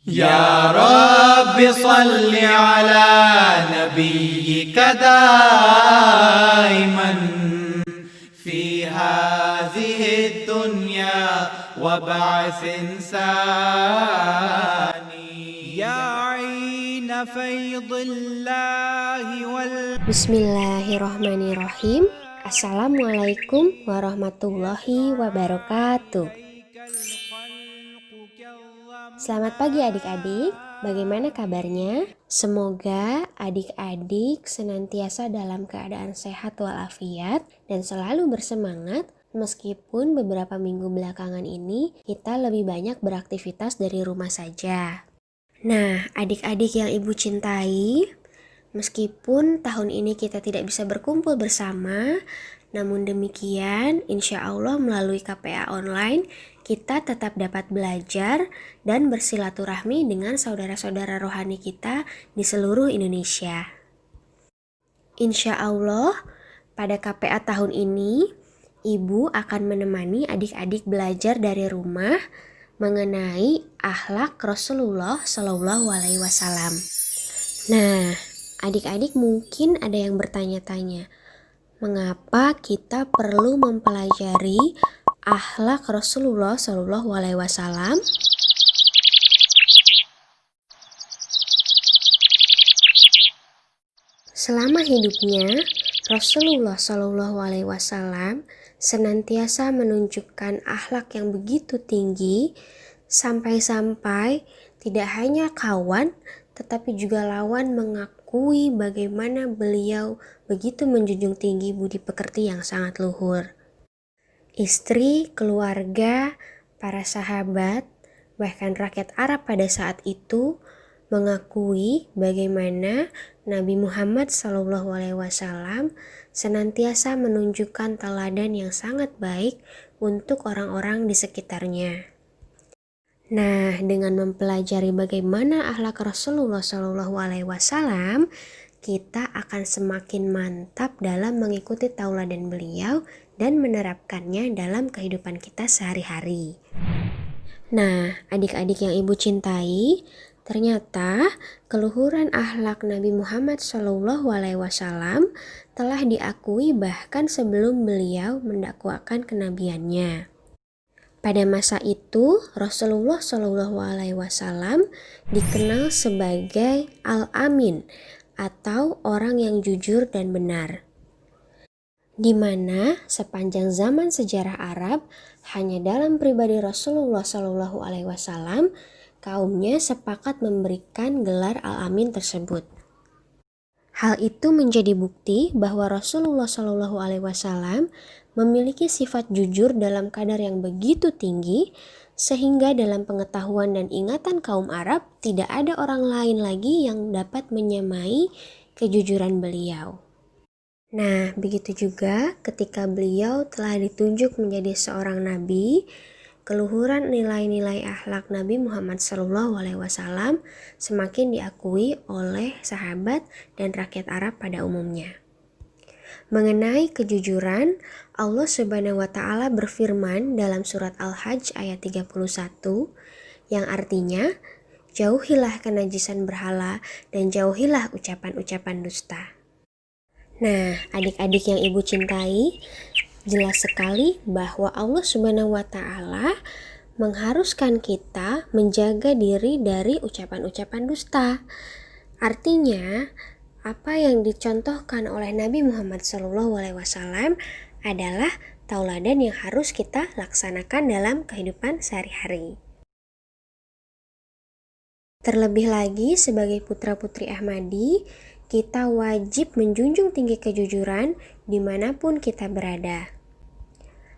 يا رب صل على نبيك دائما في هذه الدنيا وبعث ثاني يا عين فيض الله Bismillahirrohmanirrohim. Assalamualaikum warahmatullahi wabarakatuh. Selamat pagi adik-adik, bagaimana kabarnya? Semoga adik-adik senantiasa dalam keadaan sehat walafiat dan selalu bersemangat. Meskipun beberapa minggu belakangan ini kita lebih banyak beraktivitas dari rumah saja. Nah, adik-adik yang ibu cintai, meskipun tahun ini kita tidak bisa berkumpul bersama, namun demikian insya Allah melalui KPA online kita tetap dapat belajar dan bersilaturahmi dengan saudara-saudara rohani kita di seluruh Indonesia. Insya Allah pada KPA tahun ini ibu akan menemani adik-adik belajar dari rumah mengenai akhlak Rasulullah Shallallahu Alaihi Wasallam. Nah, adik-adik mungkin ada yang bertanya-tanya, mengapa kita perlu mempelajari akhlak Rasulullah Shallallahu Alaihi Wasallam? Selama hidupnya, Rasulullah Shallallahu Alaihi Wasallam senantiasa menunjukkan akhlak yang begitu tinggi, sampai-sampai tidak hanya kawan, tetapi juga lawan mengakui bagaimana beliau begitu menjunjung tinggi budi pekerti yang sangat luhur. Istri, keluarga, para sahabat, bahkan rakyat Arab pada saat itu mengakui bagaimana Nabi Muhammad SAW senantiasa menunjukkan teladan yang sangat baik untuk orang-orang di sekitarnya. Nah, dengan mempelajari bagaimana akhlak Rasulullah SAW, kita akan semakin mantap dalam mengikuti tauladan beliau dan menerapkannya dalam kehidupan kita sehari-hari. Nah, adik-adik yang ibu cintai, ternyata keluhuran akhlak Nabi Muhammad SAW telah diakui bahkan sebelum beliau mendakwakan kenabiannya. Pada masa itu, Rasulullah SAW dikenal sebagai Al-Amin atau orang yang jujur dan benar. Di mana sepanjang zaman sejarah Arab, hanya dalam pribadi Rasulullah SAW, kaumnya sepakat memberikan gelar Al-Amin tersebut. Hal itu menjadi bukti bahwa Rasulullah SAW memiliki sifat jujur dalam kadar yang begitu tinggi, sehingga dalam pengetahuan dan ingatan kaum Arab tidak ada orang lain lagi yang dapat menyamai kejujuran beliau. Nah, begitu juga ketika beliau telah ditunjuk menjadi seorang nabi, keluhuran nilai-nilai akhlak Nabi Muhammad SAW semakin diakui oleh sahabat dan rakyat Arab pada umumnya. Mengenai kejujuran, Allah Subhanahu wa Ta'ala berfirman dalam surat Al-Hajj ayat 31 yang artinya, jauhilah kenajisan berhala dan jauhilah ucapan-ucapan dusta. Nah, adik-adik yang ibu cintai, jelas sekali bahwa Allah Subhanahu wa Ta'ala mengharuskan kita menjaga diri dari ucapan-ucapan dusta. Artinya, apa yang dicontohkan oleh Nabi Muhammad SAW adalah tauladan yang harus kita laksanakan dalam kehidupan sehari-hari. Terlebih lagi sebagai putra-putri Ahmadi, kita wajib menjunjung tinggi kejujuran dimanapun kita berada.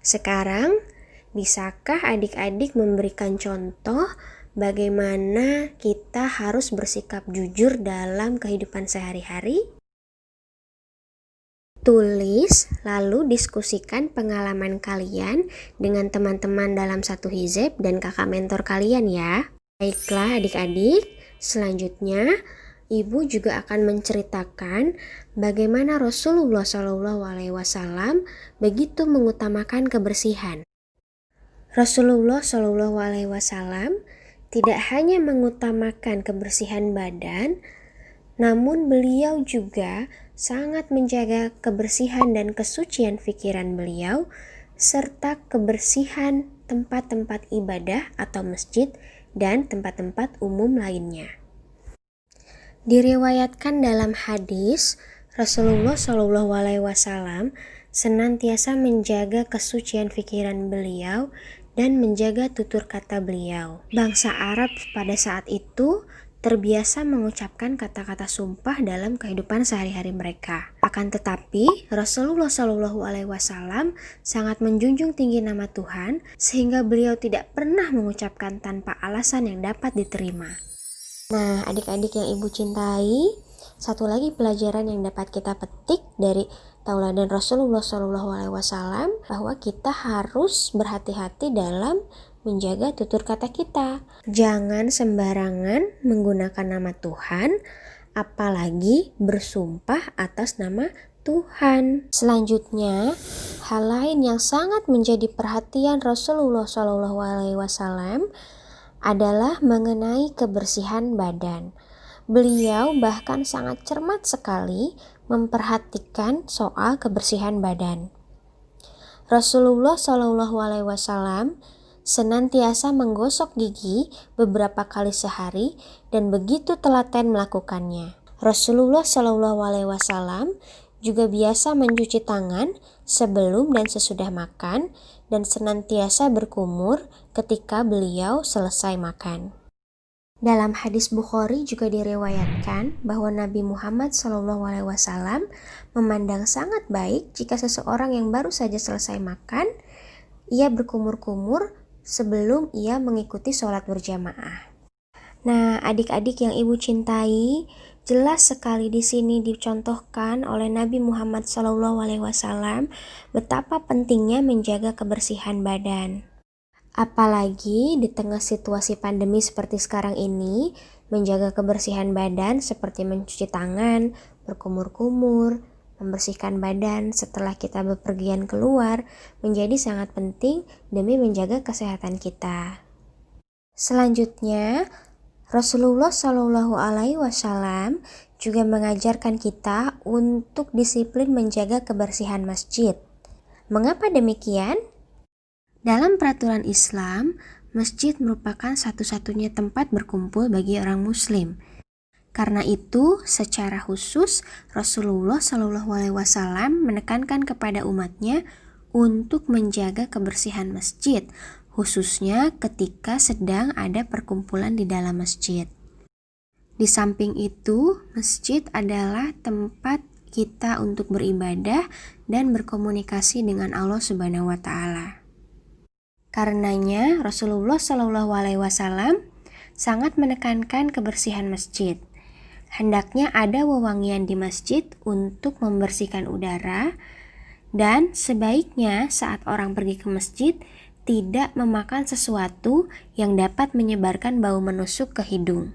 Sekarang, bisakah adik-adik memberikan contoh bagaimana kita harus bersikap jujur dalam kehidupan sehari-hari? Tulis, lalu diskusikan pengalaman kalian dengan teman-teman dalam satu hizib dan kakak mentor kalian ya. Baiklah adik-adik, selanjutnya Ibu juga akan menceritakan bagaimana Rasulullah SAW begitu mengutamakan kebersihan. Rasulullah SAW tidak hanya mengutamakan kebersihan badan, namun beliau juga sangat menjaga kebersihan dan kesucian pikiran beliau, serta kebersihan tempat-tempat ibadah atau masjid dan tempat-tempat umum lainnya. Diriwayatkan dalam hadis, Rasulullah SAW senantiasa menjaga kesucian pikiran beliau dan menjaga tutur kata beliau. Bangsa Arab pada saat itu terbiasa mengucapkan kata-kata sumpah dalam kehidupan sehari-hari mereka. Akan tetapi, Rasulullah SAW sangat menjunjung tinggi nama Tuhan, sehingga beliau tidak pernah mengucapkan tanpa alasan yang dapat diterima. Nah, adik-adik yang ibu cintai, satu lagi pelajaran yang dapat kita petik dari tauladan Rasulullah SAW bahwa kita harus berhati-hati dalam menjaga tutur kata kita. Jangan sembarangan menggunakan nama Tuhan, apalagi bersumpah atas nama Tuhan. Selanjutnya, hal lain yang sangat menjadi perhatian Rasulullah SAW adalah mengenai kebersihan badan. Beliau bahkan sangat cermat sekali memperhatikan soal kebersihan badan. Rasulullah SAW senantiasa menggosok gigi beberapa kali sehari dan begitu telaten melakukannya. Rasulullah SAW juga biasa mencuci tangan sebelum dan sesudah makan dan senantiasa berkumur ketika beliau selesai makan. Dalam hadis Bukhari juga diriwayatkan bahwa Nabi Muhammad SAW memandang sangat baik jika seseorang yang baru saja selesai makan, ia berkumur-kumur sebelum ia mengikuti sholat berjamaah. Nah, adik-adik yang ibu cintai, jelas sekali di sini dicontohkan oleh Nabi Muhammad SAW betapa pentingnya menjaga kebersihan badan. Apalagi di tengah situasi pandemi seperti sekarang ini, menjaga kebersihan badan seperti mencuci tangan, berkumur-kumur, membersihkan badan setelah kita bepergian keluar menjadi sangat penting demi menjaga kesehatan kita. Selanjutnya, Rasulullah SAW juga mengajarkan kita untuk disiplin menjaga kebersihan masjid. Mengapa demikian? Dalam peraturan Islam, masjid merupakan satu-satunya tempat berkumpul bagi orang muslim. Karena itu, secara khusus Rasulullah SAW menekankan kepada umatnya untuk menjaga kebersihan masjid, khususnya ketika sedang ada perkumpulan di dalam masjid. Di samping itu, masjid adalah tempat kita untuk beribadah dan berkomunikasi dengan Allah Subhanahu wa Ta'ala. Karenanya Rasulullah SAW sangat menekankan kebersihan masjid. Hendaknya ada wewangian di masjid untuk membersihkan udara, dan sebaiknya saat orang pergi ke masjid tidak memakan sesuatu yang dapat menyebarkan bau menusuk ke hidung.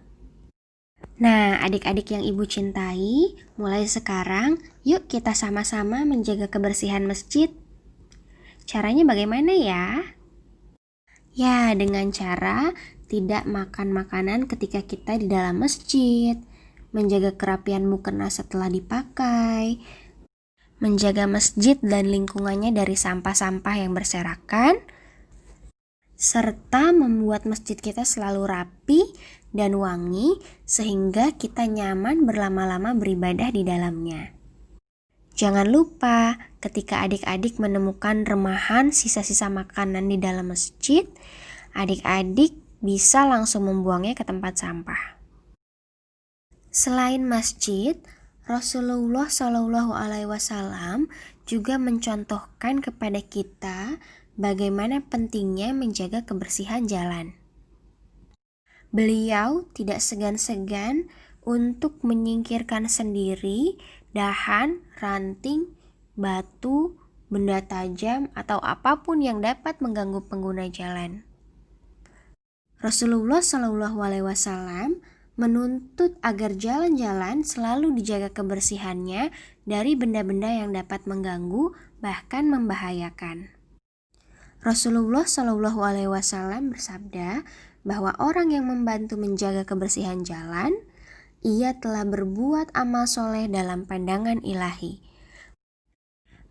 Nah, adik-adik yang ibu cintai, mulai sekarang yuk kita sama-sama menjaga kebersihan masjid. Caranya bagaimana ya? Ya, dengan cara tidak makan makanan ketika kita di dalam masjid, menjaga kerapian mukena setelah dipakai, menjaga masjid dan lingkungannya dari sampah-sampah yang berserakan, serta membuat masjid kita selalu rapi dan wangi sehingga kita nyaman berlama-lama beribadah di dalamnya. Jangan lupa, ketika adik-adik menemukan remahan sisa-sisa makanan di dalam masjid, adik-adik bisa langsung membuangnya ke tempat sampah. Selain masjid, Rasulullah SAW juga mencontohkan kepada kita bagaimana pentingnya menjaga kebersihan jalan. Beliau tidak segan-segan untuk menyingkirkan sendiri dahan, ranting, batu, benda tajam, atau apapun yang dapat mengganggu pengguna jalan. Rasulullah SAW menuntut agar jalan-jalan selalu dijaga kebersihannya dari benda-benda yang dapat mengganggu, bahkan membahayakan. Rasulullah SAW bersabda bahwa orang yang membantu menjaga kebersihan jalan, ia telah berbuat amal soleh dalam pandangan ilahi.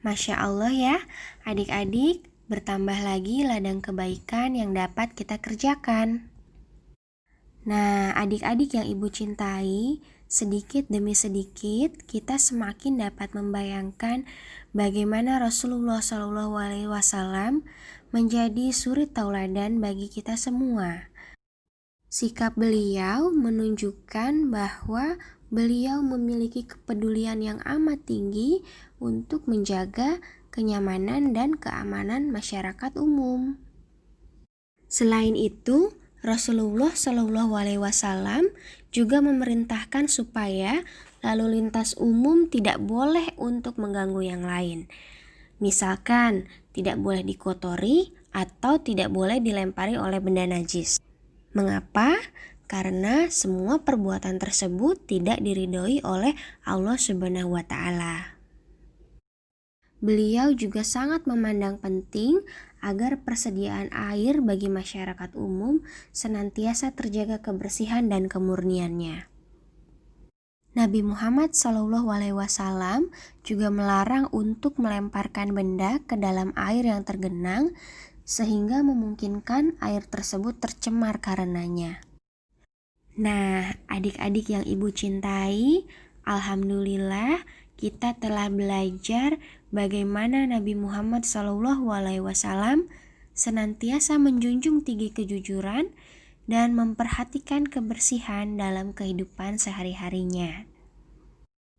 Masya Allah ya, adik-adik, bertambah lagi ladang kebaikan yang dapat kita kerjakan. Nah, adik-adik yang ibu cintai, sedikit demi sedikit kita semakin dapat membayangkan bagaimana Rasulullah SAW menjadi suri tauladan bagi kita semua. Sikap beliau menunjukkan bahwa beliau memiliki kepedulian yang amat tinggi untuk menjaga kenyamanan dan keamanan masyarakat umum. Selain itu, Rasulullah SAW juga memerintahkan supaya lalu lintas umum tidak boleh untuk mengganggu yang lain. Misalkan, tidak boleh dikotori atau tidak boleh dilempari oleh benda najis. Mengapa? Karena semua perbuatan tersebut tidak diridhoi oleh Allah Subhanahu wa Ta'ala. Beliau juga sangat memandang penting agar persediaan air bagi masyarakat umum senantiasa terjaga kebersihan dan kemurniannya. Nabi Muhammad SAW juga melarang untuk melemparkan benda ke dalam air yang tergenang sehingga memungkinkan air tersebut tercemar karenanya. Nah, adik-adik yang ibu cintai, alhamdulillah kita telah belajar bagaimana Nabi Muhammad SAW senantiasa menjunjung tinggi kejujuran dan memperhatikan kebersihan dalam kehidupan sehari-harinya.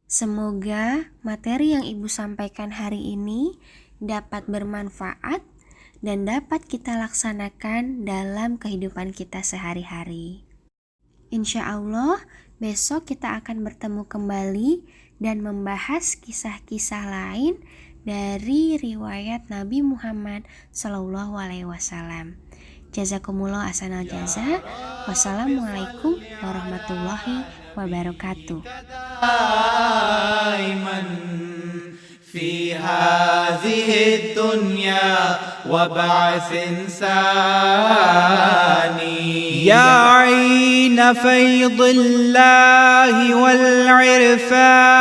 Semoga materi yang ibu sampaikan hari ini dapat bermanfaat dan dapat kita laksanakan dalam kehidupan kita sehari-hari. Insya Allah, besok kita akan bertemu kembali dan membahas kisah-kisah lain dari riwayat Nabi Muhammad SAW. Jazakumullah ahsanal jaza. Wassalamualaikum warahmatullahi wabarakatuh. في هذه الدنيا وبعث ثاني يا عين فيض الله والعرفان